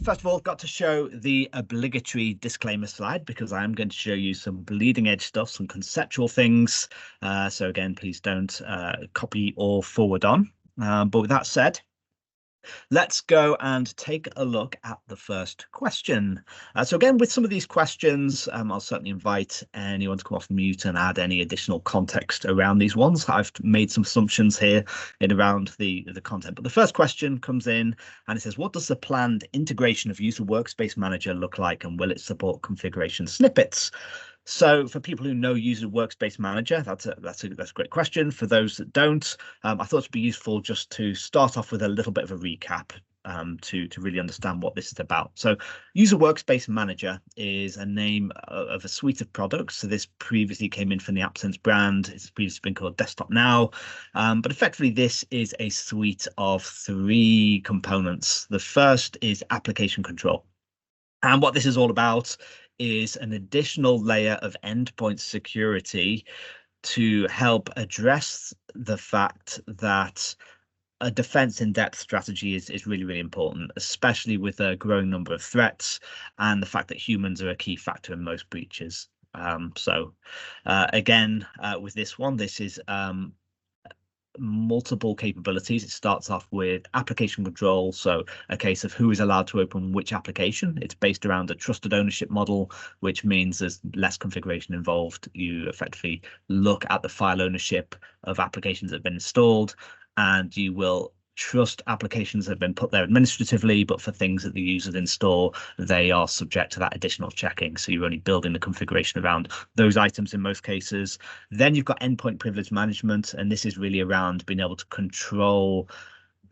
First of all, got to show the obligatory disclaimer slide because I am going to show you some bleeding edge stuff, some conceptual things. So again, please don't copy or forward on. But with that said, let's go and take a look at the first question. So again, with some of these questions, I'll certainly invite anyone to come off mute and add any additional context around these ones. I've made some assumptions here in around the content. But the first question comes in and it says, what does the planned integration of User Workspace Manager look like, and will it support configuration snippets? So for people who know User Workspace Manager, that's a great question. For those that don't, I thought it'd be useful just to start off with a little bit of a recap to really understand what this is about. So User Workspace Manager is a name of a suite of products. So this previously came in from the AppSense brand. It's previously been called Desktop Now, but effectively this is a suite of 3 components. The first is application control. And what this is all about is an additional layer of endpoint security to help address the fact that a defense in depth strategy is really, really important, especially with a growing number of threats and the fact that humans are a key factor in most breaches. Again, with this one, this is multiple capabilities. It starts off with application control, so a case of who is allowed to open which application. It's based around a trusted ownership model, which means there's less configuration involved. You effectively look at the file ownership of applications that have been installed, and you will trust applications that have been put there administratively, but for things that the users install, they are subject to that additional checking. So you're only building the configuration around those items in most cases. Then you've got endpoint privilege management, and this is really around being able to control,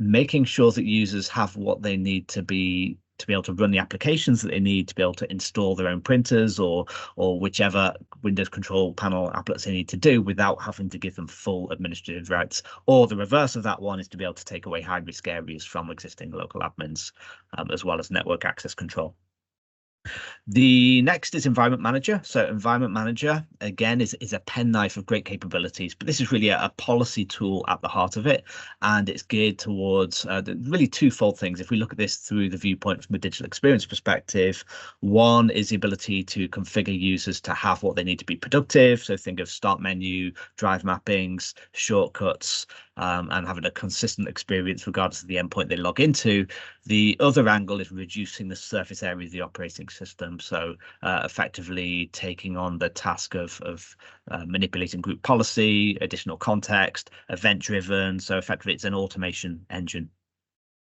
making sure that users have what they need to be able to run the applications that they need to be able to install their own printers or whichever Windows control panel applets they need to do without having to give them full administrative rights. Or the reverse of that one is to be able to take away high risk areas from existing local admins, as well as network access control. The next is Environment Manager. So Environment Manager, again, is a penknife of great capabilities, but this is really a policy tool at the heart of it, and it's geared towards really twofold things. If we look at this through the viewpoint from a digital experience perspective, one is the ability to configure users to have what they need to be productive. So think of start menu, drive mappings, shortcuts, and having a consistent experience regardless of the endpoint they log into. The other angle is reducing the surface area of the operating system, so effectively taking on the task of manipulating group policy, additional context, event-driven. So effectively it's an automation engine.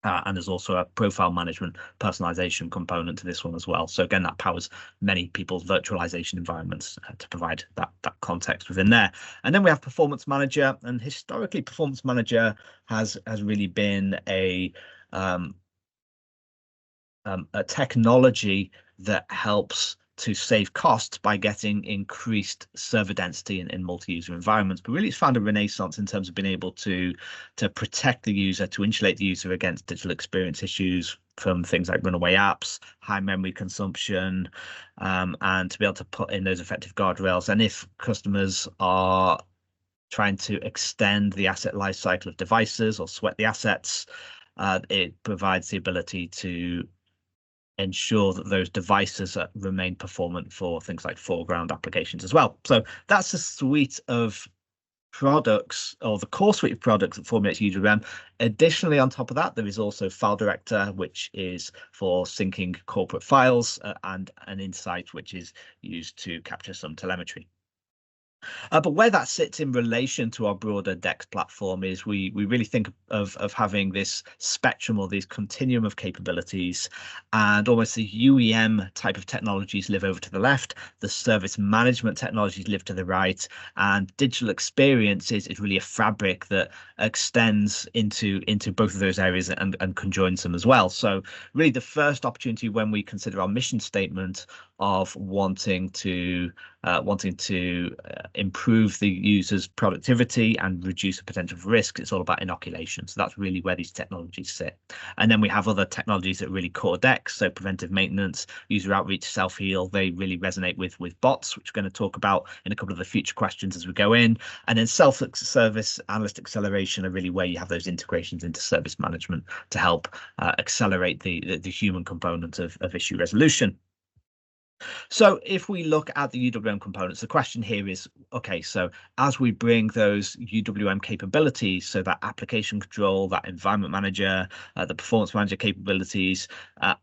And there's also a profile management personalization component to this one as well. So again, that powers many people's virtualization environments to provide that context within there. And then we have Performance Manager, and historically Performance Manager has really been a technology that helps to save costs by getting increased server density in multi-user environments. But really it's found a renaissance in terms of being able to protect the user, to insulate the user against digital experience issues from things like runaway apps, high memory consumption, and to be able to put in those effective guardrails. And if customers are trying to extend the asset lifecycle of devices or sweat the assets, it provides the ability to ensure that those devices remain performant for things like foreground applications as well. So that's a suite of products, or the core suite of products that formulates UWM. Additionally, on top of that, there is also File Director, which is for syncing corporate files, and an Insight, which is used to capture some telemetry. But where that sits in relation to our broader DEX platform is we really think of having this spectrum or this continuum of capabilities, and almost the UEM type of technologies live over to the left, the service management technologies live to the right, and digital experience is really a fabric that extends into both of those areas and conjoins them as well. So really the first opportunity when we consider our mission statement of wanting to improve the user's productivity and reduce the potential for risk. It's all about inoculation. So that's really where these technologies sit. And then we have other technologies that really core decks, so preventive maintenance, user outreach, self-heal. They really resonate with bots, which we're going to talk about in a couple of the future questions as we go in. And then self-service, analyst acceleration are really where you have those integrations into service management to help accelerate the human component of issue resolution. So if we look at the UWM components, the question here is, okay, so as we bring those UWM capabilities, so that application control, that environment manager, the performance manager capabilities,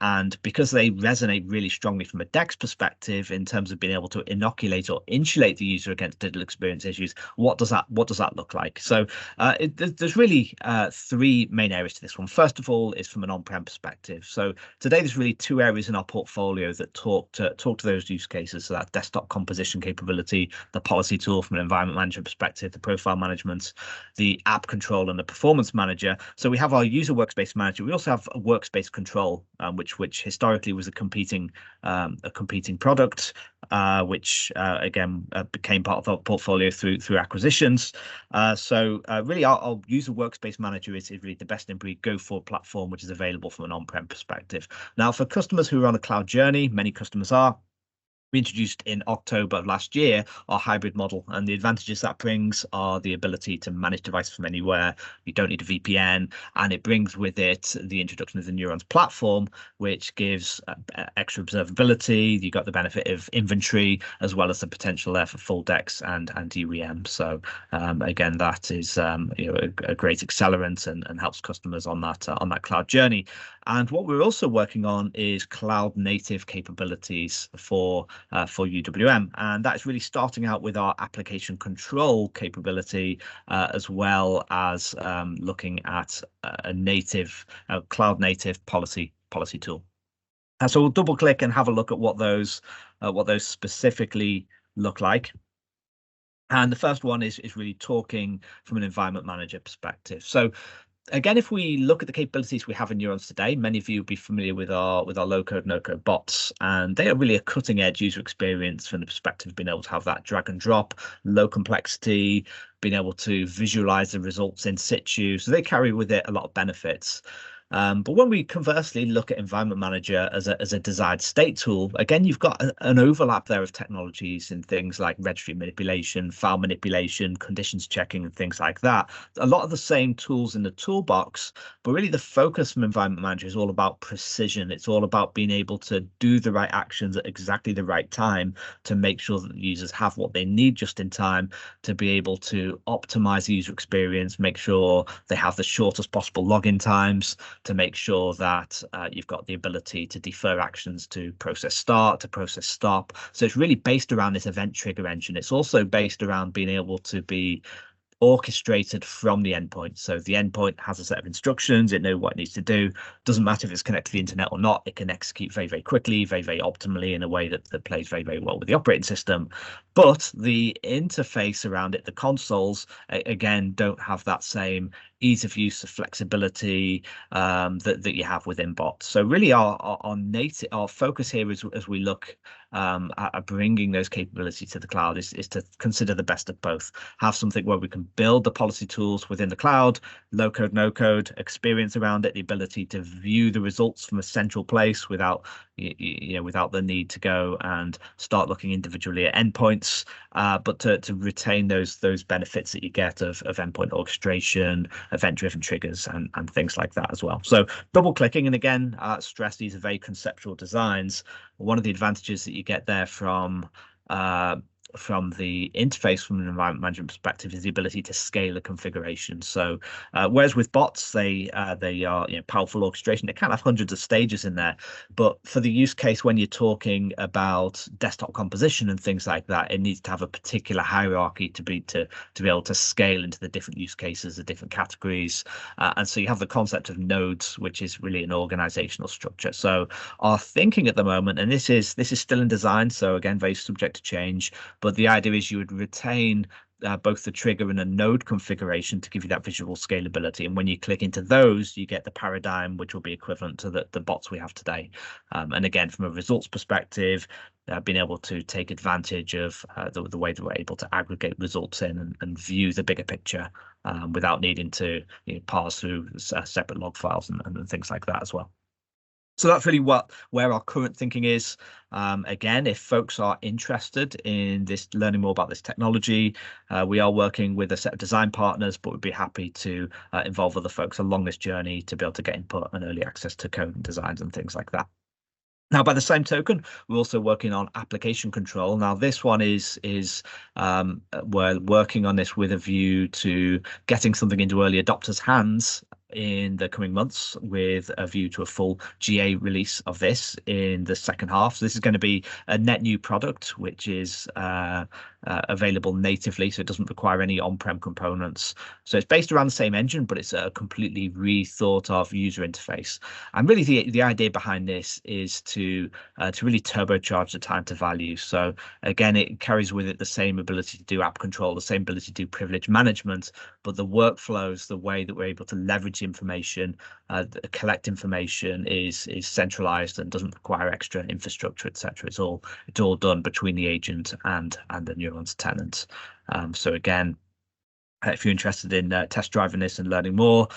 and because they resonate really strongly from a DEX perspective in terms of being able to inoculate or insulate the user against digital experience issues, what does that look like? So there's really three main areas to this one. First of all, is from an on-prem perspective. So today there's really two areas in our portfolio that talk to those use cases. So that desktop composition capability, the policy tool from an environment management perspective, the profile management, the app control, and the performance manager. So we have our user workspace manager. We also have a workspace control, which historically was a competing product, which again became part of our portfolio through acquisitions. So really our user workspace manager is really the best in breed go forward platform, which is available from an on-prem perspective. Now, for customers who are on a cloud journey, many customers are. We introduced in October of last year our hybrid model, and the advantages that brings are the ability to manage devices from anywhere. You don't need a VPN, and it brings with it the introduction of the Neurons platform, which gives extra observability. You got the benefit of inventory as well as the potential there for full DEX and UEM. So again, that is a great accelerant and helps customers on that cloud journey. And what we're also working on is cloud native capabilities for UWM, and that's really starting out with our application control capability, as well as looking at a native cloud native policy tool. So we'll double click and have a look at what those specifically look like. And the first one is really talking from an environment manager perspective. So again, if we look at the capabilities we have in Neurons today, many of you will be familiar with our low-code, no-code bots, and they are really a cutting-edge user experience from the perspective of being able to have that drag and drop, low complexity, being able to visualize the results in situ. So they carry with it a lot of benefits. But when we conversely look at Environment Manager as a desired state tool, again, you've got an overlap there of technologies in things like registry manipulation, file manipulation, conditions checking, and things like that. A lot of the same tools in the toolbox, but really the focus from Environment Manager is all about precision. It's all about being able to do the right actions at exactly the right time to make sure that the users have what they need just in time to be able to optimize the user experience, make sure they have the shortest possible login times, to make sure that you've got the ability to defer actions to process start, to process stop. So it's really based around this event trigger engine. It's also based around being able to be orchestrated from the endpoint. So the endpoint has a set of instructions, it knows what it needs to do. Doesn't matter if it's connected to the internet or not, it can execute very, very quickly, very, very optimally in a way that plays very, very well with the operating system. But the interface around it, the consoles, again, don't have that same ease of use, of flexibility that you have within bots. So really our focus here is, as we look at bringing those capabilities to the cloud, is to consider the best of both. Have something where we can build the policy tools within the cloud, low code, no code experience around it, the ability to view the results from a central place without without the need to go and start looking individually at endpoints, but to retain those benefits that you get of endpoint orchestration, event-driven triggers, and things like that as well. So double clicking, and again, stress these are very conceptual designs. One of the advantages that you get there from the interface from an environment management perspective is the ability to scale a configuration. So whereas with bots, they are powerful orchestration, they can have hundreds of stages in there, but for the use case when you're talking about desktop composition and things like that, it needs to have a particular hierarchy to be able to scale into the different use cases, the different categories, and so you have the concept of nodes, which is really an organizational structure. So our thinking at the moment, and this is still in design, so again very subject to change, but the idea is you would retain both the trigger and a node configuration to give you that visual scalability. And when you click into those, you get the paradigm, which will be equivalent to the bots we have today. And again, from a results perspective, being able to take advantage of the way that we're able to aggregate results in and view the bigger picture without needing to parse through separate log files and things like that as well. So that's really where our current thinking is. Again, if folks are interested in this, learning more about this technology, we are working with a set of design partners, but we'd be happy to involve other folks along this journey to be able to get input and early access to code and designs and things like that. Now, by the same token, we're also working on application control. Now, this one is we're working on this with a view to getting something into early adopters' hands in the coming months, with a view to a full GA release of this in the second half. So this is going to be a net new product, which is available natively, so it doesn't require any on-prem components. So it's based around the same engine, but it's a completely rethought of user interface. And really, the idea behind this is to really turbocharge the time to value. So again, it carries with it the same ability to do app control, the same ability to do privilege management, but the workflows, the way that we're able to leverage information, collect information is centralized and doesn't require extra infrastructure, etc. It's all done between the agent and the Neurons tenant. So again, if you're interested in test driving this and learning more,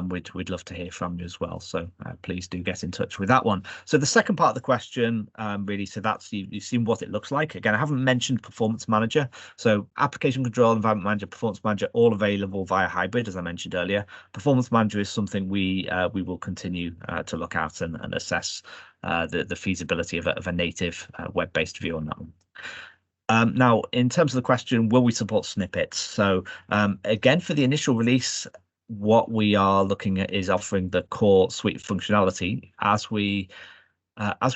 we'd love to hear from you as well. So please do get in touch with that one. So the second part of the question, really, so that's you've seen what it looks like. Again, I haven't mentioned Performance Manager. So Application Control, Environment Manager, Performance Manager, all available via hybrid, as I mentioned earlier. Performance Manager is something we will continue to look at and assess the feasibility of a native web-based view on that one. Now, in terms of the question, will we support snippets? So again, for the initial release, what we are looking at is offering the core suite functionality. As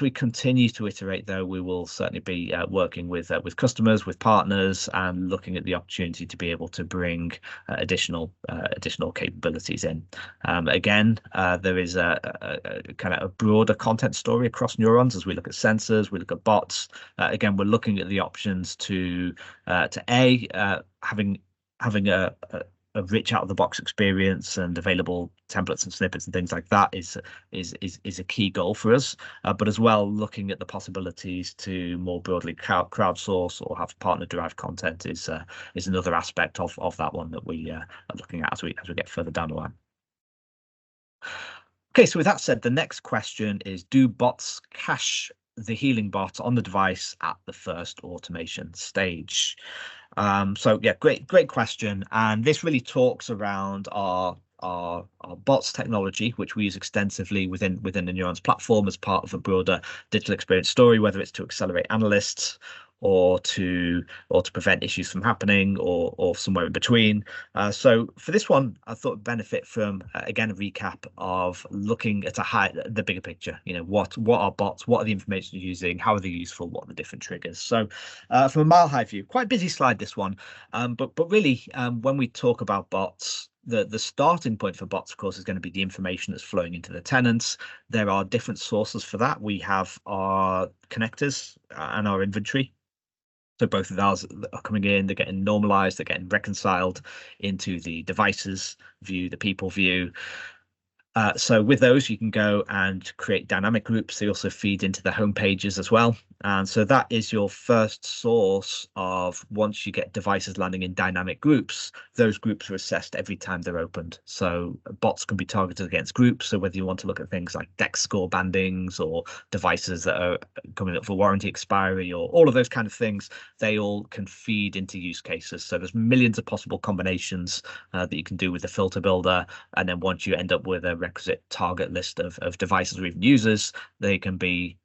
we continue to iterate, though, we will certainly be working with customers, with partners, and looking at the opportunity to be able to bring additional capabilities in. Again, there is a kind of a broader content story across Neurons as we look at sensors, we look at bots. Again, we're looking at the options to having a rich out of the box experience and available templates and snippets and things like that is a key goal for us, but as well looking at the possibilities to more broadly crowdsource or have partner derived content is another aspect of that one that we are looking at as we get further down the line. Okay, so with that said, the next question is, do bots cache the healing bot on the device at the first automation stage? So yeah, great question. And this really talks around our bots technology, which we use extensively within the Neurons platform as part of a broader digital experience story, whether it's to accelerate analysts or to prevent issues from happening or somewhere in between. So for this one, I thought it'd benefit from again a recap of looking at the bigger picture. What are bots? What are the information you're using? How are they useful? What are the different triggers? So from a mile high view, quite busy slide this one, but really when we talk about bots, the starting point for bots, of course, is going to be the information that's flowing into the tenants. There are different sources for that. We have our connectors and our inventory. So both of those are coming in, they're getting normalized, they're getting reconciled into the devices view, the people view. So with those, you can go and create dynamic groups. They also feed into the home pages as well. And so that is your first source of, once you get devices landing in dynamic groups, those groups are assessed every time they're opened. So bots can be targeted against groups. So whether you want to look at things like DEX score bandings or devices that are coming up for warranty expiry or all of those kind of things, they all can feed into use cases. So there's millions of possible combinations that you can do with the filter builder. And then once you end up with a requisite target list of devices or even users, they can be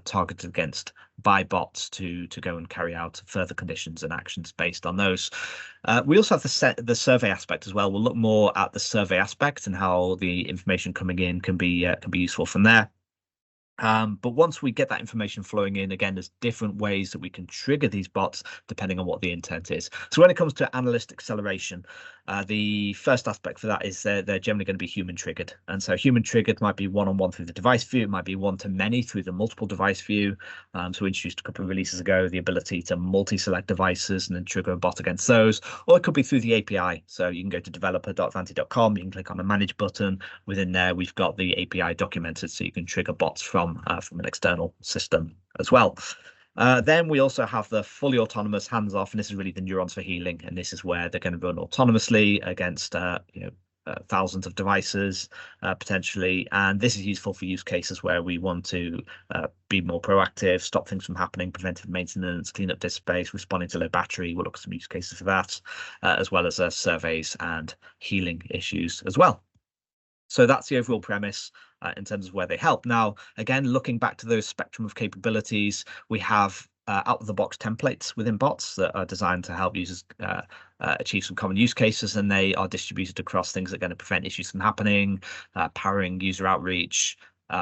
targeted against by bots to go and carry out further conditions and actions based on those. We also have the survey aspect as well. We'll look more at the survey aspect and how the information coming in can be useful from there. But once we get that information flowing in, again, there's different ways that we can trigger these bots depending on what the intent is. So when it comes to analyst acceleration, the first aspect for that is they're generally going to be human triggered. And so human triggered might be one-on-one through the device view. It might be one-to-many through the multiple device view. So we introduced a couple of releases ago the ability to multi-select devices and then trigger a bot against those. Or it could be through the API. So you can go to developer.ivanti.com. You can click on the manage button. Within there, we've got the API documented so you can trigger bots from an external system as well. Then we also have the fully autonomous hands-off, and this is really the neurons for healing, and this is where they're going to run autonomously against thousands of devices potentially, and this is useful for use cases where we want to be more proactive, stop things from happening, preventive maintenance, clean up disk space, responding to low battery. We'll look at some use cases for that, as well as surveys and healing issues as well. So that's the overall premise in terms of where they help. Now, again, looking back to those spectrum of capabilities, we have out-of-the-box templates within bots that are designed to help users achieve some common use cases, and they are distributed across things that are going to prevent issues from happening, powering user outreach,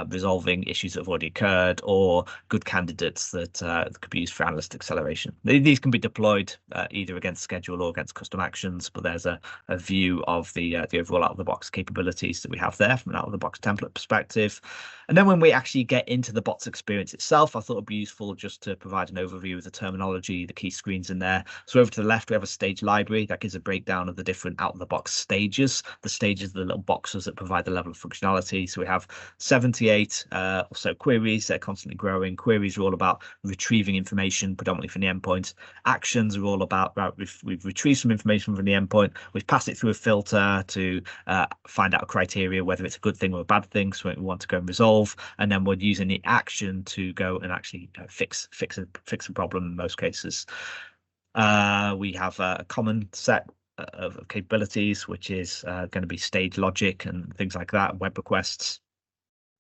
resolving issues that have already occurred, or good candidates that could be used for analyst acceleration. These can be deployed either against schedule or against custom actions, but there's a view of the overall out-of-the-box capabilities that we have there from an out-of-the-box template perspective. And then when we actually get into the bots experience itself, I thought it'd be useful just to provide an overview of the terminology, the key screens in there. So over to the left, we have a stage library that gives a breakdown of the different out-of-the-box stages. The stages are the little boxes that provide the level of functionality. So we have 78 or so queries. They're constantly growing. Queries are all about retrieving information, predominantly from the endpoint. Actions are all about, we've retrieved some information from the endpoint. We've passed it through a filter to find out a criteria, whether it's a good thing or a bad thing, so we want to go and resolve. And then we're using the action to go and actually fix a problem in most cases. We have a common set of capabilities, which is going to be stage logic and things like that, web requests.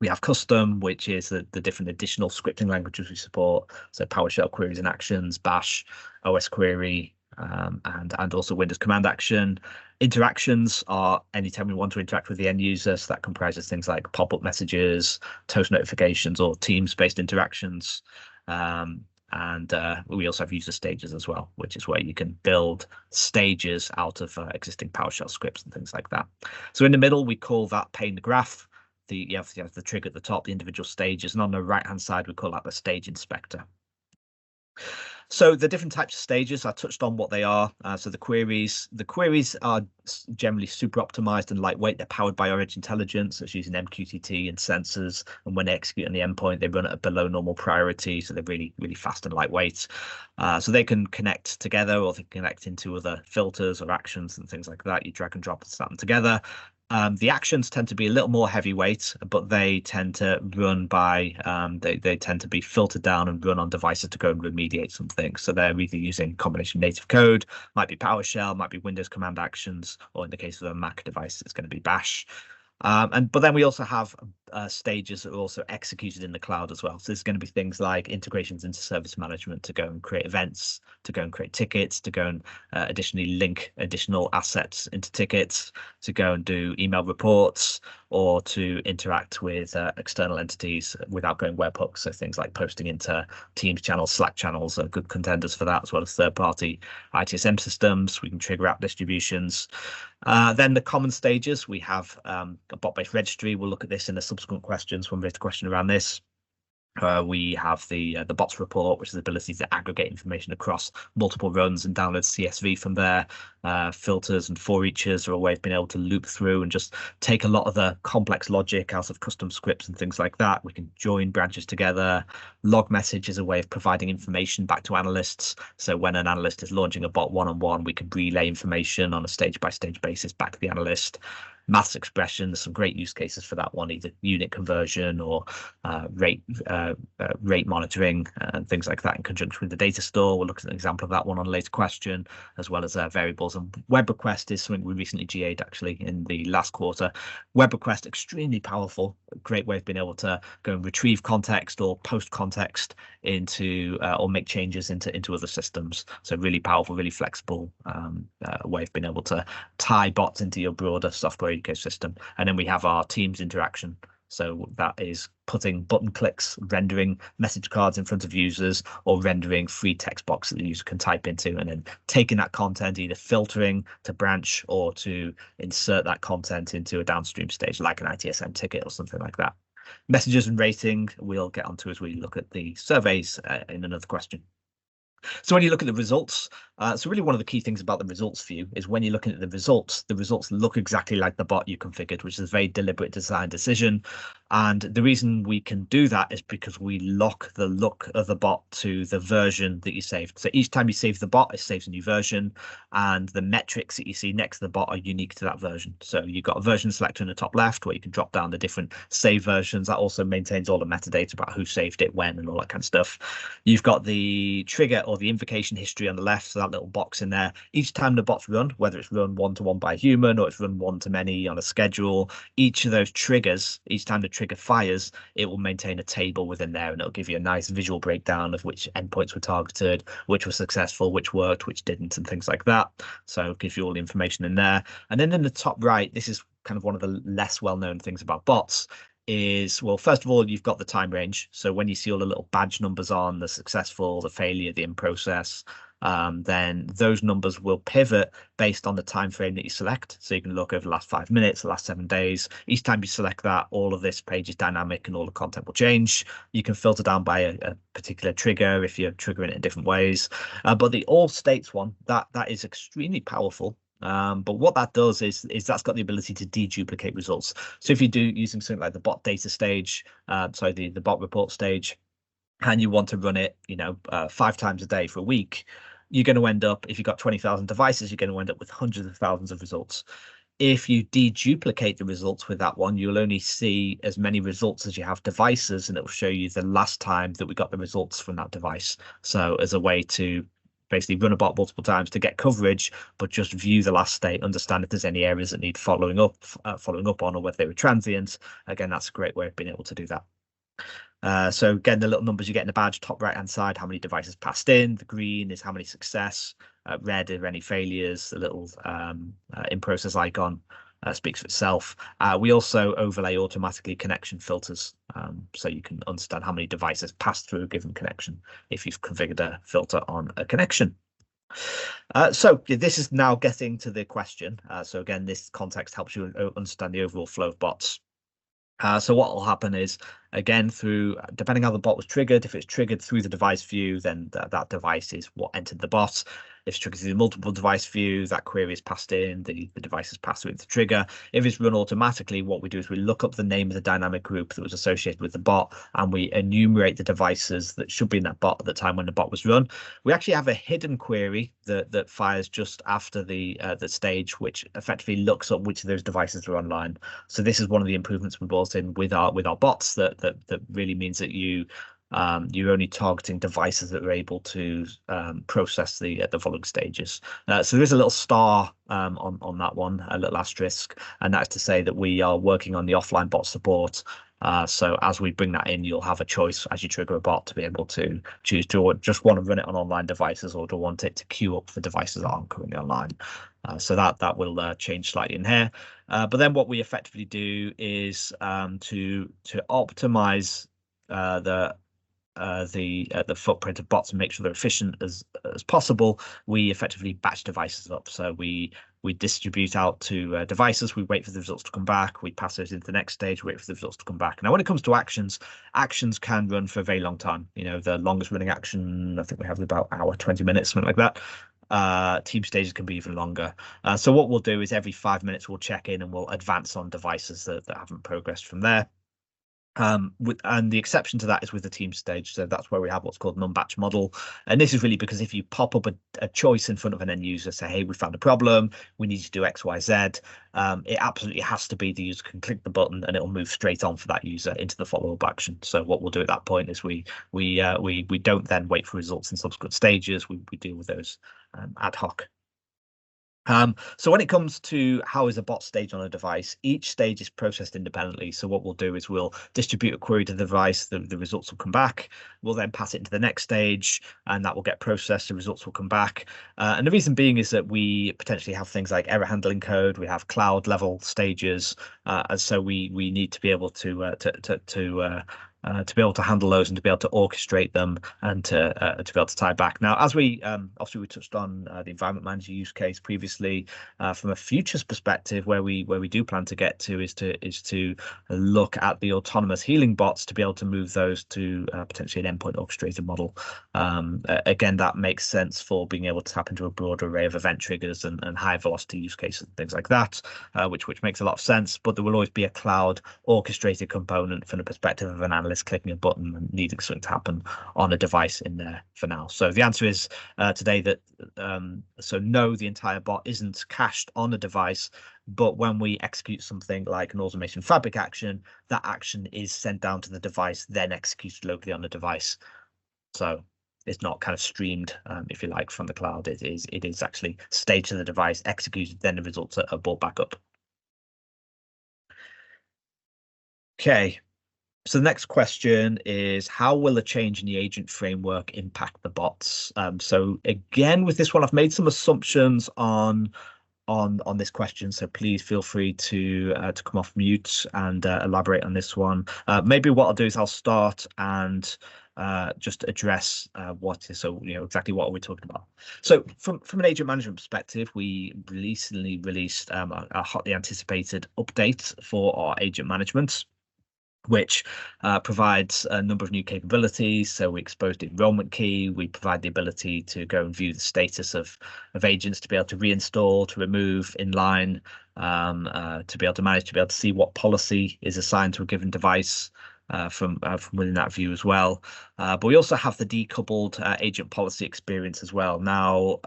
We have custom, which is the different additional scripting languages we support. So PowerShell queries and actions, Bash, OS query, and also Windows command action. Interactions are anytime we want to interact with the end user. So that comprises things like pop-up messages, toast notifications, or Teams-based interactions. And we also have user stages as well, which is where you can build stages out of existing PowerShell scripts and things like that. So in the middle, we call that pane the graph. You have the trig at the top, the individual stages, and on the right-hand side, we call that the stage inspector. So the different types of stages, I touched on what they are. So the queries are generally super optimized and lightweight. They're powered by our edge intelligence. It's using MQTT and sensors. And when they execute on the endpoint, they run at a below normal priority. So they're really, really fast and lightweight. So they can connect together, or they can connect into other filters or actions and things like that. You drag and drop and snap them together. The actions tend to be a little more heavyweight, but they tend to run by, they tend to be filtered down and run on devices to go and remediate something. So they're either using combination native code, might be PowerShell, might be Windows command actions, or in the case of a Mac device, it's going to be Bash. But then we also have stages that are also executed in the cloud as well. So there's going to be things like integrations into service management to go and create events, to go and create tickets, to go and additionally link additional assets into tickets, to go and do email reports, or to interact with external entities without going webhooks. So things like posting into Teams channels, Slack channels are good contenders for that, as well as third-party ITSM systems. We can trigger app distributions. Then the common stages, we have a bot-based registry. We'll look at this in the subsequent questions when we have a question around this. We have the bots report, which is the ability to aggregate information across multiple runs and download CSV from there. Filters and for eachers are a way of being able to loop through and just take a lot of the complex logic out of custom scripts and things like that. We can join branches together. Log message is a way of providing information back to analysts. So when an analyst is launching a bot one-on-one, we can relay information on a stage-by-stage basis back to the analyst. Maths expressions, some great use cases for that one, either unit conversion or rate monitoring and things like that in conjunction with the data store. We'll look at an example of that one on a later question, as well as variables. And web request is something we recently GA'd actually in the last quarter. Web request, extremely powerful, a great way of being able to go and retrieve context or post context into or make changes into other systems. So really powerful, really flexible way of being able to tie bots into your broader software ecosystem. And then we have our Teams interaction. So that is putting button clicks, rendering message cards in front of users, or rendering free text box that the user can type into, and then taking that content, either filtering to branch or to insert that content into a downstream stage like an ITSM ticket or something like that. Messages and rating we'll get onto as we look at the surveys in another question. So when you look at the results, so really one of the key things about the results view is when you're looking at the results look exactly like the bot you configured, which is a very deliberate design decision. And the reason we can do that is because we lock the look of the bot to the version that you saved. So each time you save the bot, it saves a new version, and the metrics that you see next to the bot are unique to that version. So you've got a version selector in the top left where you can drop down the different save versions. That also maintains all the metadata about who saved it, when, and all that kind of stuff. You've got the trigger or the invocation history on the left, so that little box in there. Each time the bot's run, whether it's run one-to-one by a human or it's run one-to-many on a schedule, each of those triggers, each time the trigger fires, it will maintain a table within there, and it'll give you a nice visual breakdown of which endpoints were targeted, which were successful, which worked, which didn't, and things like that. So it gives you all the information in there. And then in the top right, this is kind of one of the less well-known things about bots, is, well, first of all, you've got the time range. So when you see all the little badge numbers on the successful, the failure, the in process, then those numbers will pivot based on the time frame that you select. So you can look over the last 5 minutes, the last 7 days. Each time you select that, all of this page is dynamic and all the content will change. You can filter down by a particular trigger if you're triggering it in different ways. But the all states one, that is extremely powerful. But what that does is that's got the ability to deduplicate results. So if you do using something like the bot data stage, the bot report stage, and you want to run it, 5 times a day for a week, you're going to end up, if you've got 20,000 devices, you're going to end up with hundreds of thousands of results. If you deduplicate the results with that one, you'll only see as many results as you have devices, and it will show you the last time that we got the results from that device. So as a way to basically run a bot multiple times to get coverage, but just view the last state, understand if there's any areas that need following up on, or whether they were transient. Again, that's a great way of being able to do that. So again, the little numbers you get in the badge, top right hand side, how many devices passed in. The green is how many success. Red are any failures. The little in process icon speaks for itself. We also overlay automatically connection filters, so you can understand how many devices pass through a given connection if you've configured a filter on a connection. So this is now getting to the question. So again, this context helps you understand the overall flow of bots. So what will happen is, again, depending how the bot was triggered, if it's triggered through the device view, then that device is what entered the bot. If it's triggered through the multiple device view, that query is passed in, the device is passed through the trigger. If it's run automatically, what we do is we look up the name of the dynamic group that was associated with the bot, and we enumerate the devices that should be in that bot at the time when the bot was run. We actually have a hidden query that fires just after the stage, which effectively looks up which of those devices are online. So this is one of the improvements we brought in with our bots that really means that you're only targeting devices that are able to process the following stages. So there is a little star on that one, a little asterisk, and that's to say that we are working on the offline bot support. So as we bring that in, you'll have a choice as you trigger a bot to be able to choose to just want to run it on online devices, or to want it to queue up for devices that aren't currently online. So that will change slightly in here. But then what we effectively do is to optimize the footprint of bots and make sure they're efficient as possible. We effectively batch devices up. So we distribute out to devices. We wait for the results to come back. We pass those into the next stage. Wait for the results to come back. Now, when it comes to actions can run for a very long time. The longest running action, I think we have about an hour, 20 minutes, something like that. Team stages can be even longer. So what we'll do is every 5 minutes we'll check in and we'll advance on devices that haven't progressed from there. And the exception to that is with the team stage. So that's where we have what's called an unbatched model. And this is really because if you pop up a choice in front of an end user, say, hey, we found a problem, we need to do X, Y, Z, it absolutely has to be the user can click the button and it'll move straight on for that user into the follow-up action. So what we'll do at that point is we don't then wait for results in subsequent stages. We deal with those ad hoc. So when it comes to how is a bot stage on a device, each stage is processed independently. So what we'll do is we'll distribute a query to the device, the results will come back. We'll then pass it into the next stage, and that will get processed, the results will come back. And the reason being is that we potentially have things like error handling code, we have cloud level stages, and so we need to be able to to be able to handle those and to be able to orchestrate them and to be able to tie back. Now, as we obviously we touched on the environment manager use case previously, from a futures perspective, where we do plan to get to is to look at the autonomous healing bots to be able to move those to potentially an endpoint orchestrated model. Again, that makes sense for being able to tap into a broad array of event triggers and high velocity use cases and things like that, which makes a lot of sense. But there will always be a cloud orchestrated component from the perspective of an analyst clicking a button and needing something to happen on a device in there for now. So the answer is today that so no, the entire bot isn't cached on a device, but when we execute something like an automation fabric action, that action is sent down to the device, then executed locally on the device. So it's not kind of streamed, if you like, from the cloud. It is actually staged to the device, executed, then the results are brought back up. Okay. So the next question is, how will a change in the agent framework impact the bots? So again, with this one, I've made some assumptions on this question, so please feel free to come off mute and elaborate on this one. Maybe what I'll do is I'll start and just address exactly what are we talking about. So from an agent management perspective, we recently released a hotly anticipated update for our agent management, which provides a number of new capabilities. So we exposed the enrollment key. We provide the ability to go and view the status of agents, to be able to reinstall, to remove inline, to be able to manage, to be able to see what policy is assigned to a given device from within that view as well. But we also have the decoupled agent policy experience as well. Now,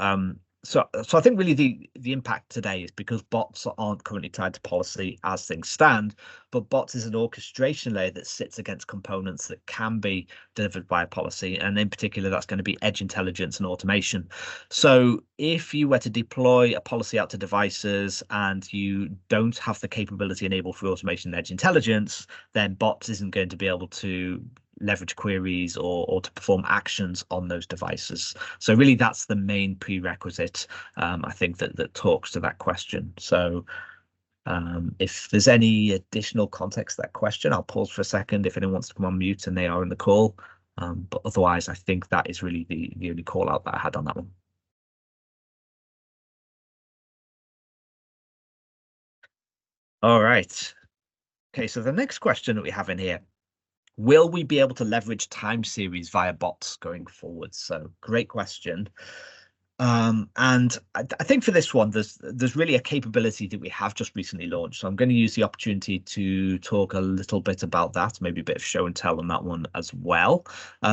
so I think really the impact today is because bots aren't currently tied to policy as things stand, but bots is an orchestration layer that sits against components that can be delivered by a policy, and in particular that's going to be edge intelligence and automation. So if you were to deploy a policy out to devices and you don't have the capability enabled for automation and edge intelligence, then bots isn't going to be able to leverage queries or to perform actions on those devices. So really that's the main prerequisite, I think, that talks to that question. So if there's any additional context to that question, I'll pause for a second if anyone wants to come on mute and they are in the call. But otherwise, I think that is really the only call out that I had on that one. All right. Okay, so the next question that we have in here: will we be able to leverage time series via bots going forward? So great question. And I think for this one, there's really a capability that we have just recently launched. So I'm going to use the opportunity to talk a little bit about that, maybe a bit of show and tell on that one as well,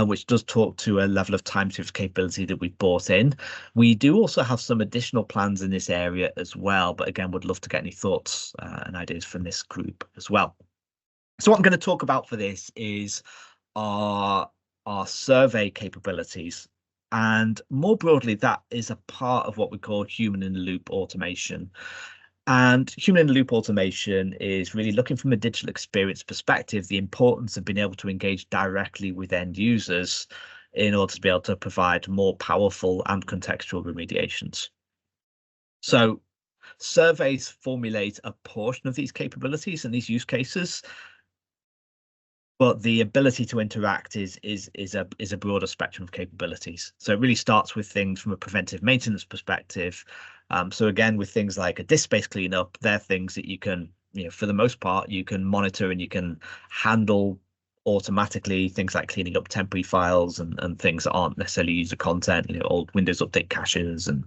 which does talk to a level of time series capability that we've brought in. We do also have some additional plans in this area as well, but again, would love to get any thoughts and ideas from this group as well. So what I'm going to talk about for this is our survey capabilities. And more broadly, that is a part of what we call human-in-the-loop automation. And human-in-the-loop automation is really looking from a digital experience perspective, the importance of being able to engage directly with end users in order to be able to provide more powerful and contextual remediations. So surveys formulate a portion of these capabilities and these use cases, but the ability to interact is a broader spectrum of capabilities. So it really starts with things from a preventive maintenance perspective. So again, with things like a disk space cleanup, they're things that you can, for the most part, you can monitor and you can handle automatically, things like cleaning up temporary files and things that aren't necessarily user content, old Windows Update caches and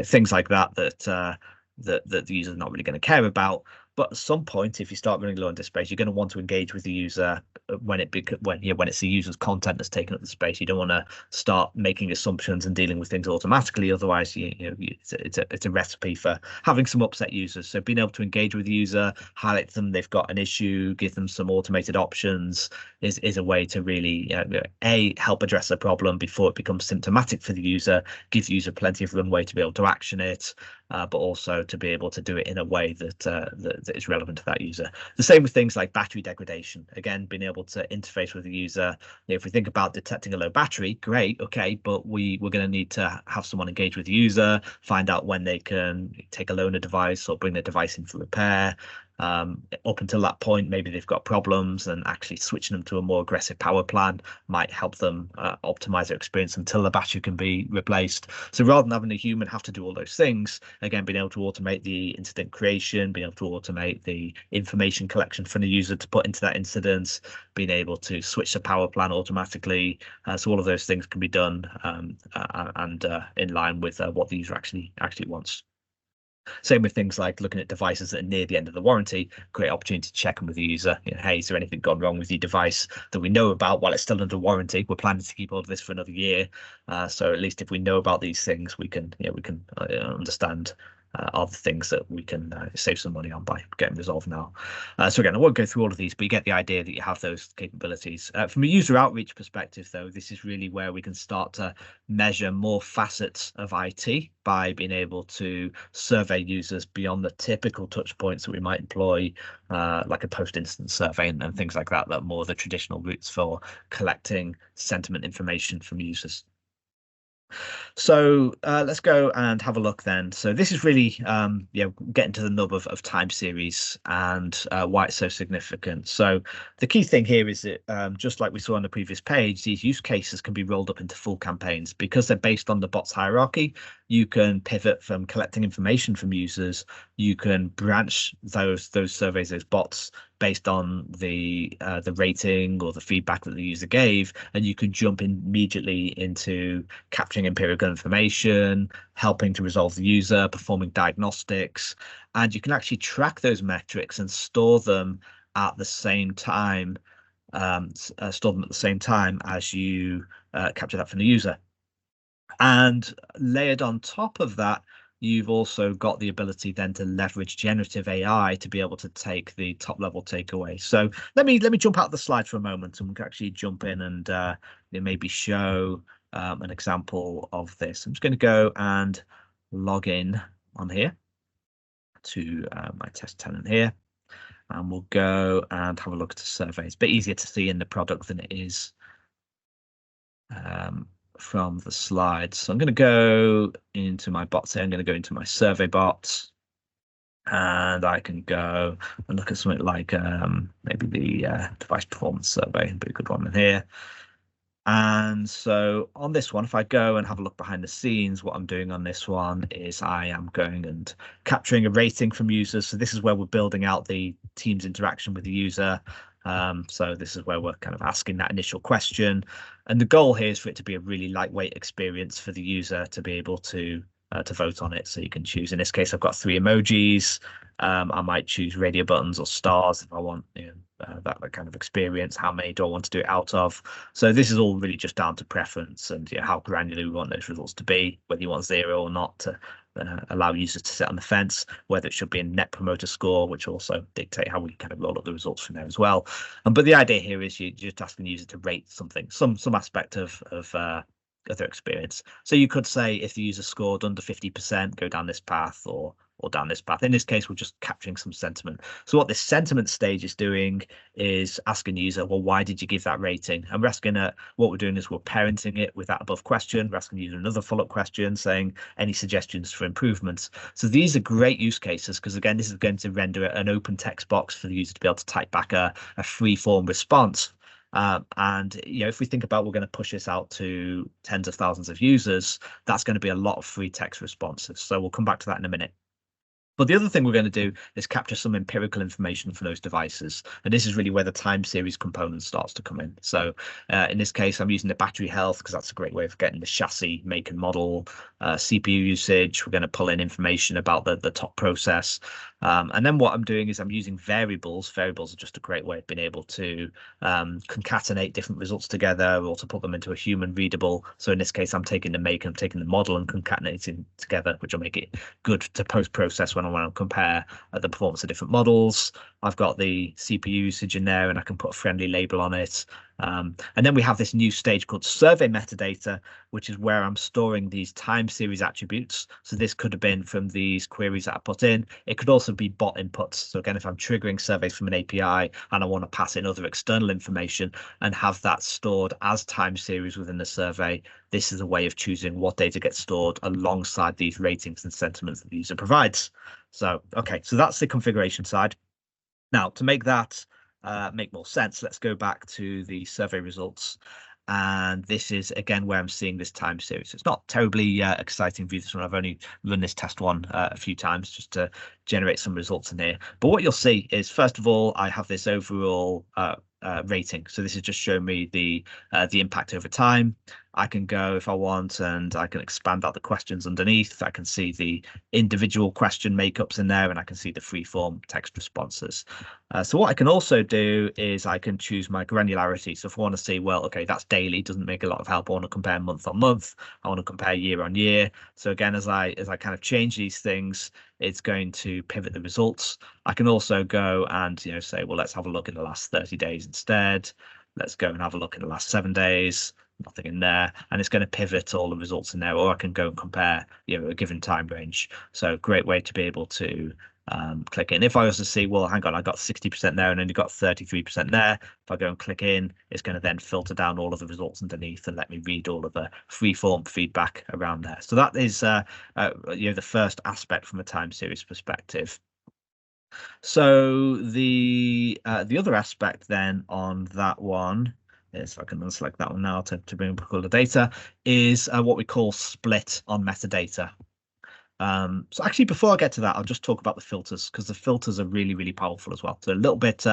things like that the user is not really going to care about. But at some point, if you start running low on disk space, you're going to want to engage with the user when it's the user's content that's taken up the space. You don't want to start making assumptions and dealing with things automatically. Otherwise, it's a recipe for having some upset users. So being able to engage with the user, highlight them, they've got an issue, give them some automated options is a way to really help address the problem before it becomes symptomatic for the user, give the user plenty of runway to be able to action it, but also to be able to do it in a way that is relevant to that user. The same with things like battery degradation. Again, being able to interface with the user. If we think about detecting a low battery, great, okay, but we're going to need to have someone engage with the user, find out when they can take a loaner device or bring their device in for repair, Up until that point, maybe they've got problems, and actually switching them to a more aggressive power plan might help them optimize their experience until the battery can be replaced. So rather than having a human have to do all those things, again, being able to automate the incident creation, being able to automate the information collection from the user to put into that incident, being able to switch the power plan automatically. So all of those things can be done and in line with what the user actually wants. Same with things like looking at devices that are near the end of the warranty. Great opportunity to check in with the user. Hey, is there anything gone wrong with your device that we know about while it's still under warranty? We're planning to keep all of this for another year, so at least if we know about these things, we can understand are the things that we can save some money on by getting resolved now. So again, I won't go through all of these, but you get the idea that you have those capabilities. From a user outreach perspective, though, this is really where we can start to measure more facets of IT by being able to survey users beyond the typical touch points that we might employ, like a post-instance survey and things like that, that are more the traditional routes for collecting sentiment information from users. So let's go and have a look then. So this is really getting to the nub of time series and why it's so significant. So the key thing here is that just like we saw on the previous page, these use cases can be rolled up into full campaigns because they're based on the bots hierarchy. You can pivot from collecting information from users. You can branch those surveys, those bots, based on the rating or the feedback that the user gave, and you can jump immediately into capturing empirical information, helping to resolve the user, performing diagnostics, and you can actually track those metrics and store them at the same time, as you capture that from the user. And layered on top of that, you've also got the ability then to leverage generative AI to be able to take the top level takeaway. So let me jump out the slide for a moment, and we can actually jump in and maybe show an example of this. I'm just going to go and log in on here to my test tenant here, and we'll go and have a look at the survey. It's a bit easier to see in the product than it is from the slides. So I'm going to go into my bots here. I'm going to go into my survey bots, and I can go and look at something like maybe the device performance survey, be a good one in here. And so on this one, if I go and have a look behind the scenes, what I'm doing on this one is I am going and capturing a rating from users. So this is where we're building out the team's interaction with the user. So this is where we're kind of asking that initial question. And the goal here is for it to be a really lightweight experience for the user to be able to vote on it. So you can choose, in this case, I've got 3 emojis. I might choose radio buttons or stars if I want that kind of experience. How many do I want to do it out of? So this is all really just down to preference and how granular we want those results to be, whether you want 0 or not, to allow users to sit on the fence, whether it should be a net promoter score, which also dictate how we kind of roll up the results from there as well. But the idea here is you're just asking the user to rate something, some aspect of their experience. So you could say if the user scored under 50%, go down this path, or down this path. In this case, we're just capturing some sentiment. So what this sentiment stage is doing is asking the user, well, why did you give that rating? And we're asking what we're doing is we're parenting it with that above question. We're asking the user another follow-up question saying any suggestions for improvements. So these are great use cases because, again, this is going to render an open text box for the user to be able to type back a free form response. And if we think about we're going to push this out to tens of thousands of users, that's going to be a lot of free text responses. So we'll come back to that in a minute. But the other thing we're going to do is capture some empirical information from those devices. And this is really where the time series component starts to come in. So in this case, I'm using the battery health because that's a great way of getting the chassis, make and model, CPU usage. We're going to pull in information about the top process. And then what I'm doing is I'm using variables. Variables are just a great way of being able to concatenate different results together or to put them into a human readable. So in this case, I'm taking the make and I'm taking the model and concatenating together, which will make it good to post-process when I want to compare the performance of different models. I've got the CPU usage in there and I can put a friendly label on it. And then we have this new stage called survey metadata, which is where I'm storing these time series attributes. So this could have been from these queries that I put in. It could also be bot inputs. So again, if I'm triggering surveys from an API and I want to pass in other external information and have that stored as time series within the survey, this is a way of choosing what data gets stored alongside these ratings and sentiments that the user provides. So, okay, so that's the configuration side. Now, to make that make more sense, let's go back to the survey results. And this is, again, where I'm seeing this time series. It's not terribly exciting view, this one. I've only run this test one a few times just to generate some results in here. But what you'll see is, first of all, I have this overall rating. So this is just showing me the impact over time. I can go if I want, and I can expand out the questions underneath. I can see the individual question makeups in there, and I can see the free-form text responses. So what I can also do is I can choose my granularity. So if I want to see, well, okay, that's daily, doesn't make a lot of help. I want to compare month on month. I want to compare year on year. So again, as I kind of change these things, it's going to pivot the results. I can also go and say, well, let's have a look at the last 30 days instead. Let's go and have a look at the last 7 days. Nothing in there, and it's going to pivot all the results in there. Or I can go and compare a given time range. So great way to be able to click in. If I was to see, well, hang on, I got 60% there and only got 33% there. If I go and click in, it's going to then filter down all of the results underneath and let me read all of the free-form feedback around there. So that is the first aspect from a time series perspective. So the other aspect then on that one, if I can unselect that one now to bring up all the data, is what we call split on metadata. So actually, before I get to that, I'll just talk about the filters, because the filters are really, really powerful as well. So a little bit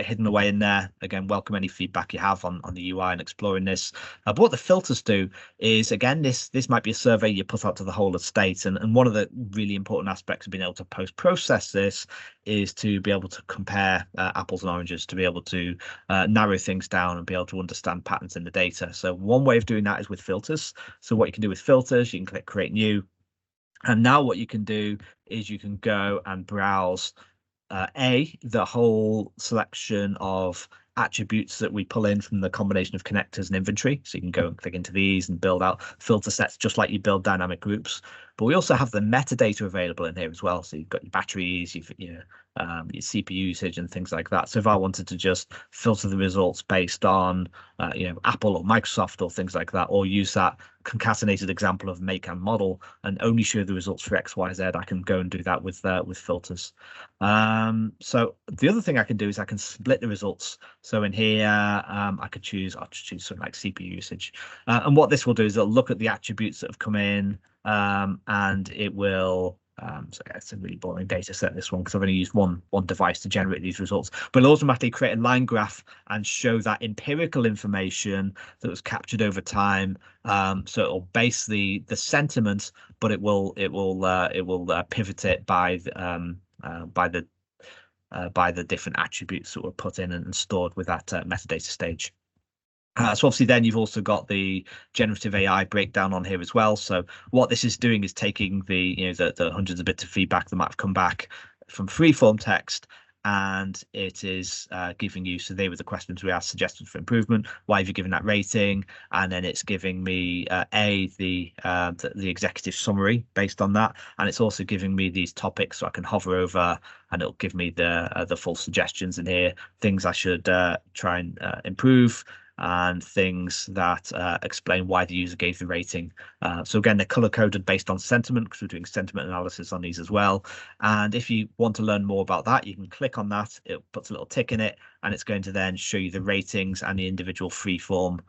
hidden away in there. Again, welcome any feedback you have on the UI and exploring this. But what the filters do is, again, this might be a survey you put out to the whole estate, and one of the really important aspects of being able to post-process this is to be able to compare apples and oranges, to be able to narrow things down and be able to understand patterns in the data. So one way of doing that is with filters. So what you can do with filters, you can click Create New. And now what you can do is you can go and browse the whole selection of attributes that we pull in from the combination of connectors and inventory. So you can go and click into these and build out filter sets just like you build dynamic groups. But we also have the metadata available in here as well. So you've got your batteries, your CPU usage and things like that. So if I wanted to just filter the results based on Apple or Microsoft or things like that, or use that concatenated example of make and model and only show the results for X, Y, Z, I can go and do that with filters. So the other thing I can do is I can split the results. So in here, I'll choose something like CPU usage. And what this will do is it'll look at the attributes that have come in, and it will so it's a really boring data set, this one, because I've only used one device to generate these results, but it'll automatically create a line graph and show that empirical information that was captured over time. So it'll base the sentiment, but it will pivot it by the different attributes that were put in and stored with that metadata stage. So obviously then you've also got the generative AI breakdown on here as well. So what this is doing is taking the hundreds of bits of feedback that might have come back from free-form text, and it is giving you, so they were the questions we asked, suggestions for improvement, why have you given that rating, and then it's giving me the executive summary based on that, and it's also giving me these topics, so I can hover over and it'll give me the full suggestions in here, things I should try and improve, and things that explain why the user gave the rating. So again, they're color coded based on sentiment, because we're doing sentiment analysis on these as well. And if you want to learn more about that, you can click on that. It puts a little tick in it, and it's going to then show you the ratings and the individual free-form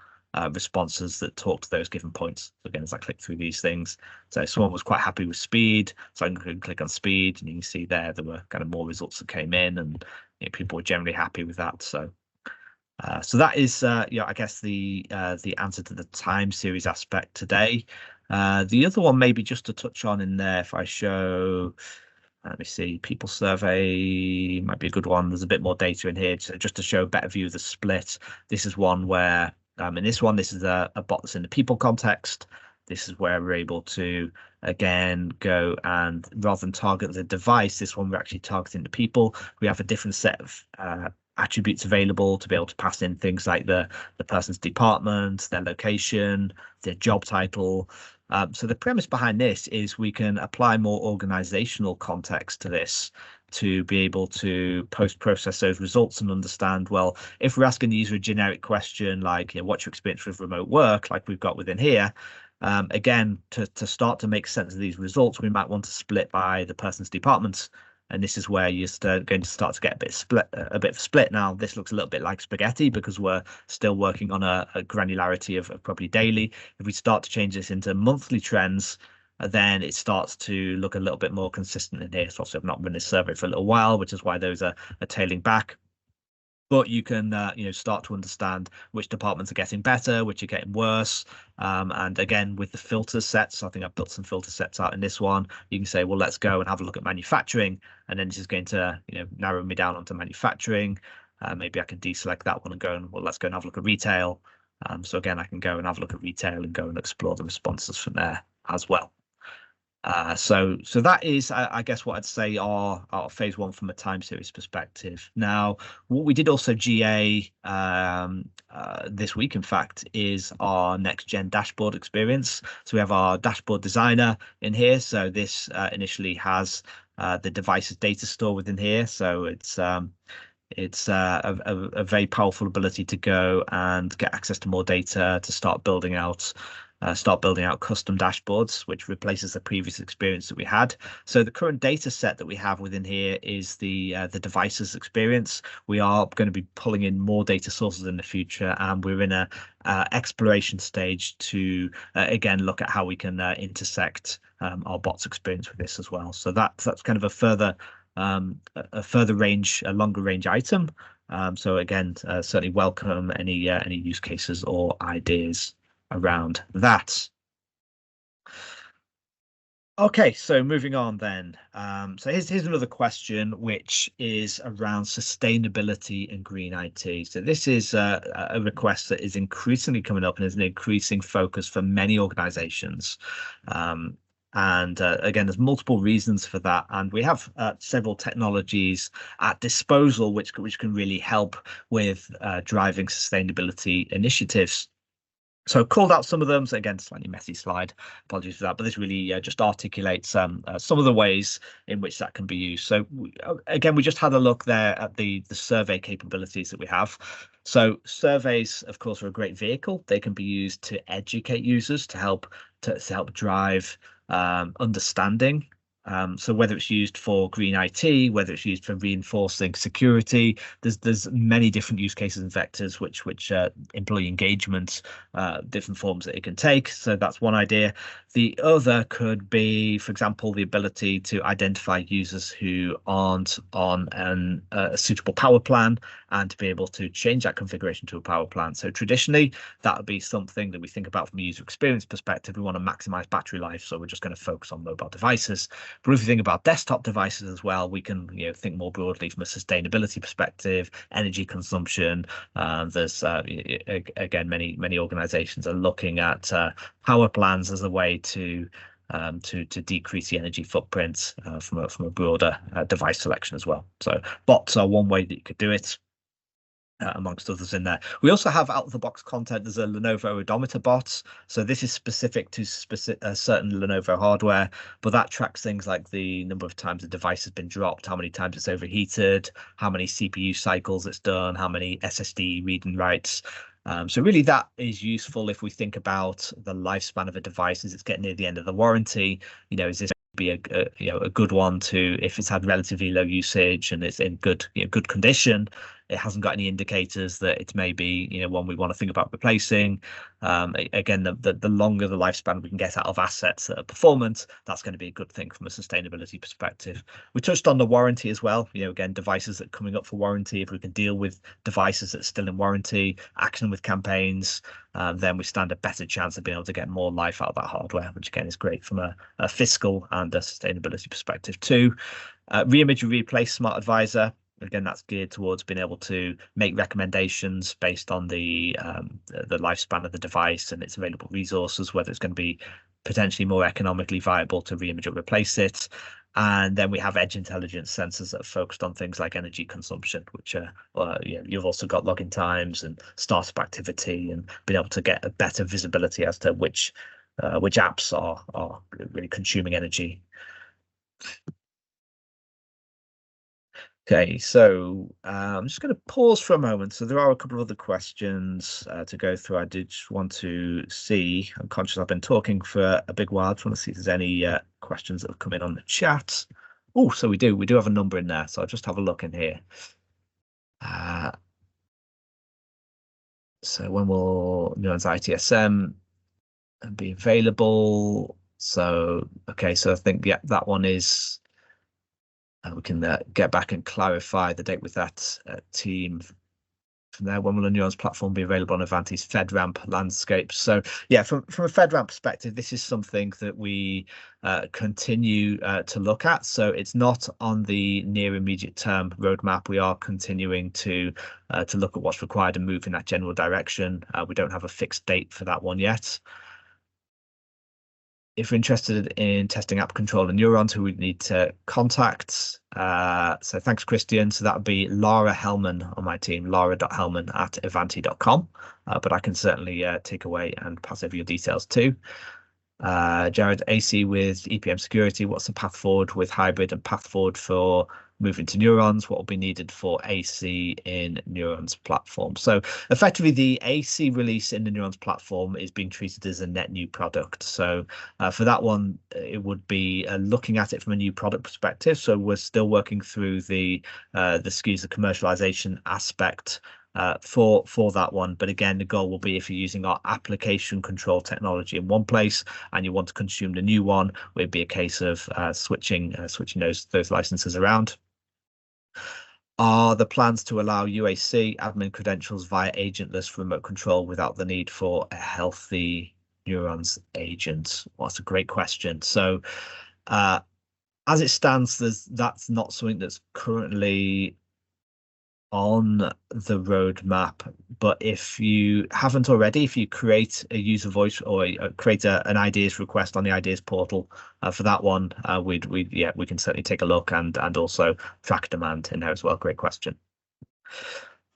responses that talk to those given points. So again, as I click through these things, so someone was quite happy with speed, so I can click on speed, and you can see there were kind of more results that came in, and people were generally happy with that. So that is, I guess the answer to the time series aspect today. The other one, maybe just to touch on in there, if I show, let me see, people survey might be a good one. There's a bit more data in here, just to show a better view of the split. This is one where, in this one, this is a bot that's in the people context. This is where we're able to, again, go and rather than target the device, this one we're actually targeting the people. We have a different set of attributes available to be able to pass in things like the person's department, their location, their job title. So the premise behind this is we can apply more organizational context to this to be able to post-process those results and understand, well, if we're asking the user a generic question like, what's your experience with remote work, like we've got within here, again, to start to make sense of these results, we might want to split by the person's department. And this is where you're going to start to get a bit of a split. Now, this looks a little bit like spaghetti because we're still working on a granularity of probably daily. If we start to change this into monthly trends, then it starts to look a little bit more consistent in here. So obviously I've not run this survey for a little while, which is why those are tailing back. But you can start to understand which departments are getting better, which are getting worse. And again, with the filter sets, I think I've built some filter sets out in this one. You can say, well, let's go and have a look at manufacturing, and then this is going to narrow me down onto manufacturing. Maybe I can deselect that one and go and, well, let's go and have a look at retail. So again, I can go and have a look at retail and go and explore the responses from there as well. So that is, I guess, what I'd say are phase one from a time series perspective. Now, what we did also GA this week, in fact, is our next gen dashboard experience. So we have our dashboard designer in here. So this initially has the device's data store within here. So it's a very powerful ability to go and get access to more data to start building out custom dashboards, which replaces the previous experience that we had. So the current data set that we have within here is the devices experience. We are going to be pulling in more data sources in the future, and we're in a exploration stage to again look at how we can intersect our bots experience with this as well. So that's kind of a further range, a longer range item. So again, certainly welcome any use cases or ideas around that. Okay, so moving on then. So here's another question, which is around sustainability and green IT. So this is a request that is increasingly coming up and is an increasing focus for many organizations. And again, there's multiple reasons for that, and we have several technologies at disposal which can really help with driving sustainability initiatives. So I've called out some of them. So again, slightly messy slide. Apologies for that, but this really just articulates some of the ways in which that can be used. So again, we just had a look there at the survey capabilities that we have. So surveys, of course, are a great vehicle. They can be used to educate users to help drive understanding. So whether it's used for green IT, whether it's used for reinforcing security, there's many different use cases and vectors which employee engagement, different forms that it can take. So that's one idea. The other could be, for example, the ability to identify users who aren't on a suitable power plan and to be able to change that configuration to a power plan. So traditionally, that would be something that we think about from a user experience perspective. We want to maximize battery life, so we're just going to focus on mobile devices. But if you think about desktop devices as well, we can think more broadly from a sustainability perspective, energy consumption. There's again, many organizations are looking at power plans as a way to decrease the energy footprint from a broader device selection as well. So bots are one way that you could do it. Amongst others in there. We also have out-of-the-box content. There's a Lenovo odometer bot. So this is specific to certain Lenovo hardware, but that tracks things like the number of times the device has been dropped, how many times it's overheated, how many CPU cycles it's done, how many SSD read and writes. So really that is useful if we think about the lifespan of a device as it's getting near the end of the warranty. Is this be a good one to, if it's had relatively low usage and it's in good condition, it hasn't got any indicators that it may be one we want to think about replacing. Again, the longer the lifespan we can get out of assets that are performant, that's going to be a good thing from a sustainability perspective. We touched on the warranty as well. Again, devices that are coming up for warranty, if we can deal with devices that are still in warranty, action with campaigns, then we stand a better chance of being able to get more life out of that hardware, which again is great from a fiscal and a sustainability perspective too. Reimage and replace smart advisor. Again, that's geared towards being able to make recommendations based on the lifespan of the device and its available resources, whether it's going to be potentially more economically viable to reimage or replace it. And then we have edge intelligence sensors that are focused on things like energy consumption, which are you've also got login times and startup activity, and being able to get a better visibility as to which apps are really consuming energy. Okay, so I'm just going to pause for a moment. So there are a couple of other questions to go through. I did just want to see, I'm conscious I've been talking for a big while. I just want to see if there's any questions that have come in on the chat. Oh, so we do have a number in there. So I'll just have a look in here. So when will Neurons ITSM be available? So, okay, so I think, yeah, that one is, we can get back and clarify the date with that team. From there, when will the Neurons platform be available on Ivanti's FedRAMP landscape? So yeah, from a FedRAMP perspective, this is something that we continue to look at. So it's not on the near immediate term roadmap. We are continuing to look at what's required and move in that general direction. We don't have a fixed date for that one yet. If you're interested in testing app control and neurons, who we need to contact. So thanks, Christian. So that would be Lara Hellman on my team, lara.hellman@ivanti.com. But I can certainly take away and pass over your details too. Jared, AC with EPM security, what's the path forward with hybrid and path forward for moving to Neurons? What will be needed for AC in Neurons platform? So effectively, the AC release in the Neurons platform is being treated as a net new product. So for that one, it would be looking at it from a new product perspective. So we're still working through the SKUs, the commercialization aspect for that one. But again, the goal will be, if you're using our application control technology in one place and you want to consume the new one, it would be a case of switching those licenses around. Are the plans to allow UAC admin credentials via agentless remote control without the need for a healthy Neurons agent? Well, that's a great question. So as it stands, that's not something that's currently on the roadmap. But if you haven't already, if you create a user voice or create an ideas request on the ideas portal for that one, we can certainly take a look and also track demand in there as well. Great question.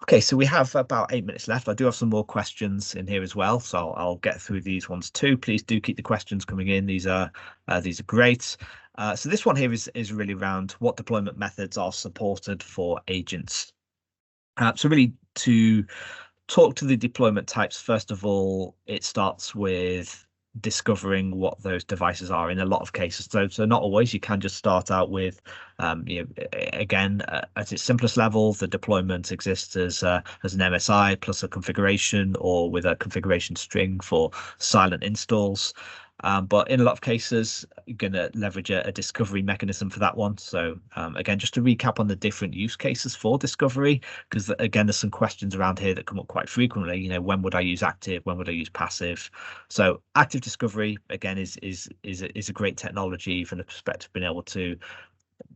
Okay, so we have about 8 minutes left. I do have some more questions in here as well, so I'll get through these ones too. Please do keep the questions coming in. These are great. So this one here is really around what deployment methods are supported for agents. So really, to talk to the deployment types, first of all, it starts with discovering what those devices are in a lot of cases. So not always. You can just start out with, again, at its simplest level, the deployment exists as an MSI plus a configuration, or with a configuration string for silent installs. But in a lot of cases, you're going to leverage a discovery mechanism for that one. So again, just to recap on the different use cases for discovery, because again, there's some questions around here that come up quite frequently. When would I use active? When would I use passive? So active discovery, again, is a great technology from the perspective of being able to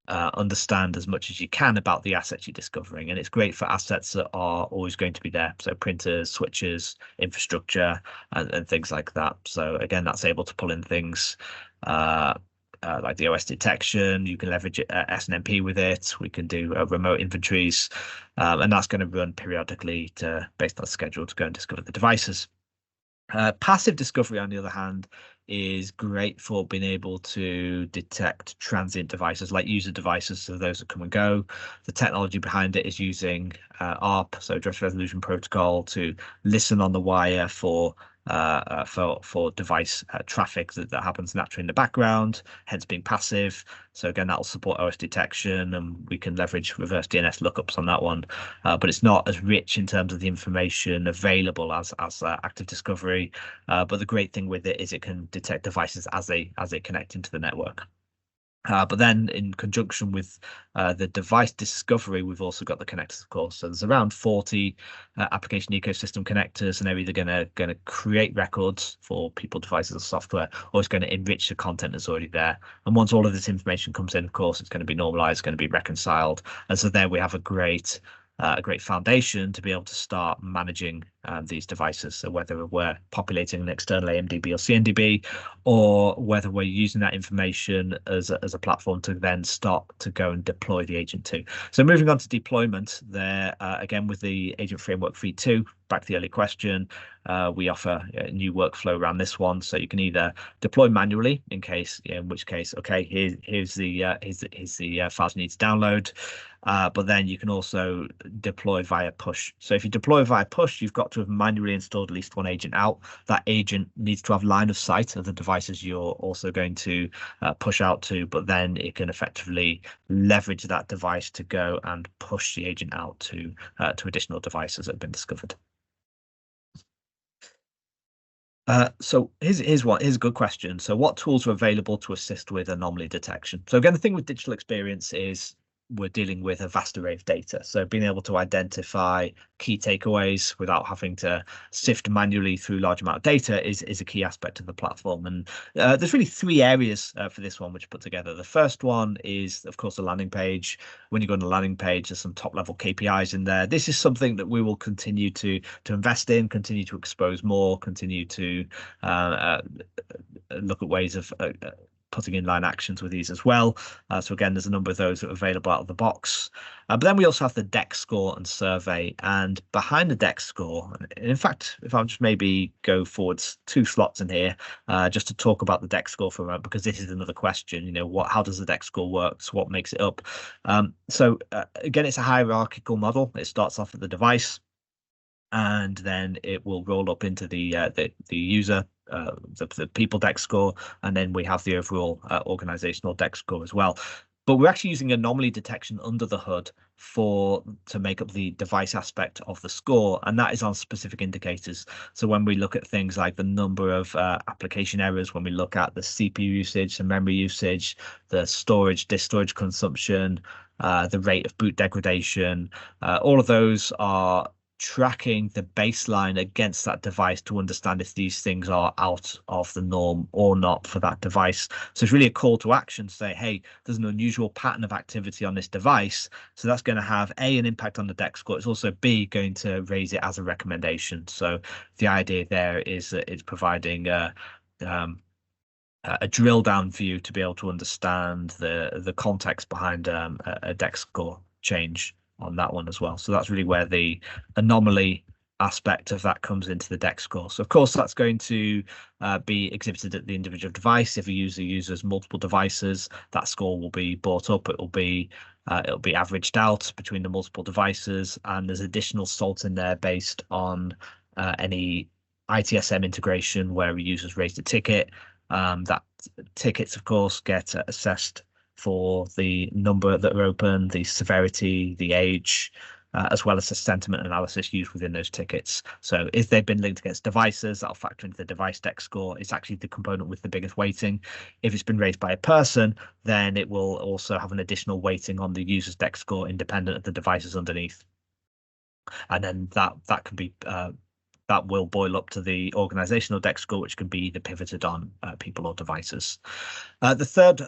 understand as much as you can about the assets you're discovering, and it's great for assets that are always going to be there, so printers, switches, infrastructure, and things like that. So again, that's able to pull in things like the OS detection. You can leverage SNMP with it. We can do remote inventories, and that's going to run periodically based on the schedule to go and discover the devices. Passive discovery, on the other hand, is great for being able to detect transient devices like user devices, so those that come and go. The technology behind it is using ARP, so address resolution protocol, to listen on the wire for device traffic that happens naturally in the background, hence being passive. So again, that will support OS detection, and we can leverage reverse DNS lookups on that one. But it's not as rich in terms of the information available as active discovery. But the great thing with it is it can detect devices as they connect into the network. But then in conjunction with the device discovery, we've also got the connectors, of course. So there's around 40 application ecosystem connectors, and they're either going to create records for people, devices, or software, or it's going to enrich the content that's already there. And once all of this information comes in, of course, it's going to be normalized, going to be reconciled. And so there we have a great foundation to be able to start managing these devices. So whether we're populating an external AMDB or CNDB, or whether we're using that information as a platform to then start to go and deploy the agent to. So moving on to deployment there, again, with the Agent Framework v2, back to the earlier question, we offer a new workflow around this one. So you can either deploy manually, in which case, okay, here's the files you need to download. But then you can also deploy via push. So if you deploy via push, you've got to have manually installed at least one agent out. That agent needs to have line of sight of the devices you're also going to push out to, but then it can effectively leverage that device to go and push the agent out to additional devices that have been discovered. So here's a good question. So what tools are available to assist with anomaly detection? So again, the thing with digital experience is we're dealing with a vast array of data. So being able to identify key takeaways without having to sift manually through large amount of data is a key aspect of the platform. And there's really three areas for this one which are put together. The first one is, of course, the landing page. When you go on the landing page, there's some top level KPIs in there. This is something that we will continue to invest in, continue to expose more, continue to look at ways of putting inline actions with these as well. So again, there's a number of those that are available out of the box. But then we also have the DEX score and survey. And behind the DEX score, in fact, if I'll just maybe go forwards 2 slots in here, just to talk about the DEX score for a moment, because this is another question, you know, how does the DEX score work? So what makes it up? So again, it's a hierarchical model. It starts off at the device, and then it will roll up into the user, the people DEX score, and then we have the overall organizational DEX score as well. But we're actually using anomaly detection under the hood to make up the device aspect of the score, and that is on specific indicators. So when we look at things like the number of application errors, when we look at the CPU usage, the memory usage, the storage, disk storage consumption, the rate of boot degradation, all of those are tracking the baseline against that device to understand if these things are out of the norm or not for that device. So it's really a call to action to say, hey, there's an unusual pattern of activity on this device. So that's going to have an impact on the DEX score. It's also B, going to raise it as a recommendation. So the idea there is that it's providing a drill down view to be able to understand the context behind a DEX score change on that one as well. So that's really where the anomaly aspect of that comes into the DEX score. So of course that's going to be exhibited at the individual device. If a user uses multiple devices, that score will be brought up. It'll be averaged out between the multiple devices, and there's additional salt in there based on any ITSM integration where users raised a ticket. That tickets, of course, get assessed for the number that are open, the severity, the age, as well as the sentiment analysis used within those tickets. So if they've been linked against devices, that'll factor into the device DEX score. It's actually the component with the biggest weighting. If it's been raised by a person, then it will also have an additional weighting on the user's DEX score independent of the devices underneath. And then that can be that will boil up to the organizational DEX score, which can be either pivoted on people or devices. The third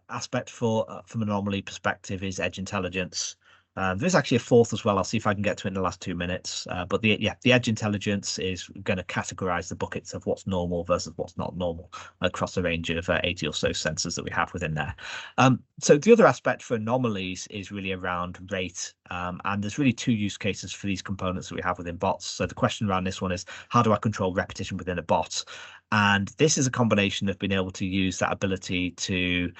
aspect from an anomaly perspective is edge intelligence. There's actually a fourth as well. I'll see if I can get to it in the last 2 minutes. But the edge intelligence is going to categorize the buckets of what's normal versus what's not normal across a range of 80 or so sensors that we have within there. So the other aspect for anomalies is really around rate. And there's really 2 use cases for these components that we have within bots. So the question around this one is, how do I control repetition within a bot? And this is a combination of being able to use that ability to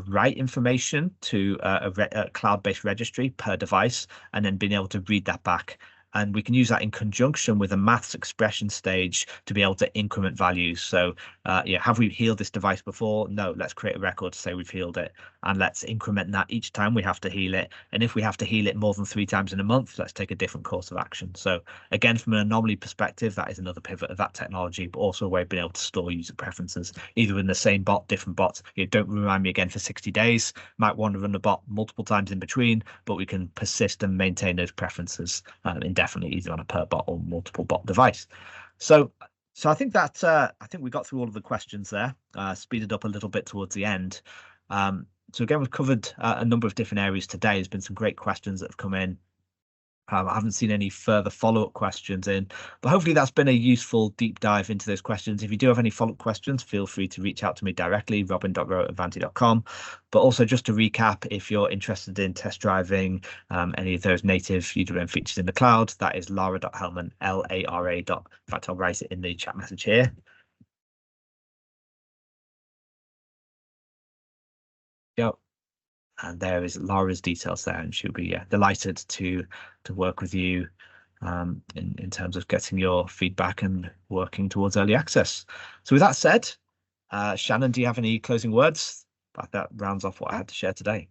write information to a cloud-based registry per device, and then being able to read that back. And we can use that in conjunction with a maths expression stage to be able to increment values. So have we healed this device before? No, let's create a record to say we've healed it, and let's increment that each time we have to heal it. And if we have to heal it more than 3 times in a month, let's take a different course of action. So again, from an anomaly perspective, that is another pivot of that technology, but also a way of being able to store user preferences, either in the same bot, different bots. Don't remind me again for 60 days. Might want to run the bot multiple times in between, but we can persist and maintain those preferences indefinitely, either on a per bot or multiple bot device. So I think that I think we got through all of the questions there, speeded up a little bit towards the end. So again, we've covered a number of different areas today. There's been some great questions that have come in. I haven't seen any further follow-up questions in, but hopefully that's been a useful deep dive into those questions. If you do have any follow-up questions, feel free to reach out to me directly, robin.rowe@ivanti.com. But also, just to recap, if you're interested in test driving any of those native UWM features in the cloud, that is lara.hellman, Lara. In fact, I'll write it in the chat message here. Yep. And there is Lara's details there, and she'll be delighted to work with you in terms of getting your feedback and working towards early access. So with that said, Shannon, do you have any closing words? That rounds off what I had to share today.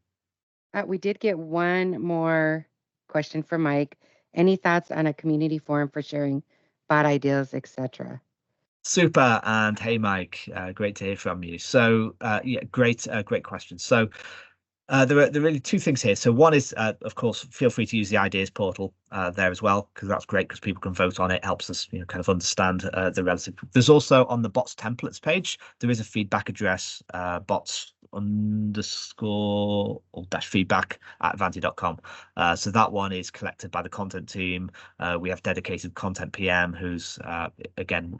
We did get one more question from Mike. Any thoughts on a community forum for sharing bot ideas, etc.? Super, and hey Mike, great to hear from you. So yeah, great question. So there are really two things here. So one is, of course, feel free to use the ideas portal there as well, because that's great because people can vote on it. Helps us, kind of understand the relative. There's also on the bots templates page, there is a feedback address, bots underscore or dash feedback at Ivanti.com. So that one is collected by the content team. We have dedicated content PM who's again,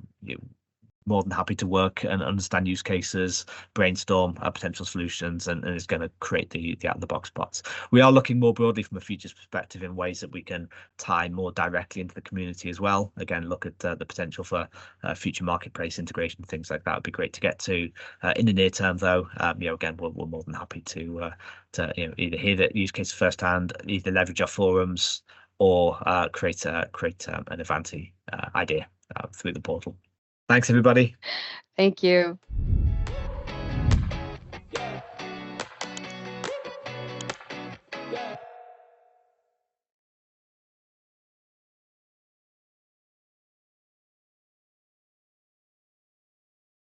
more than happy to work and understand use cases, brainstorm potential solutions, and is going to create the out of the box bots. We are looking more broadly from a features perspective in ways that we can tie more directly into the community as well. Again, look at the potential for future marketplace integration, things like that would be great to get to. In the near term, though, again, we're more than happy to either hear the use case firsthand, either leverage our forums, or create an Ivanti idea through the portal. Thanks, everybody. Thank you.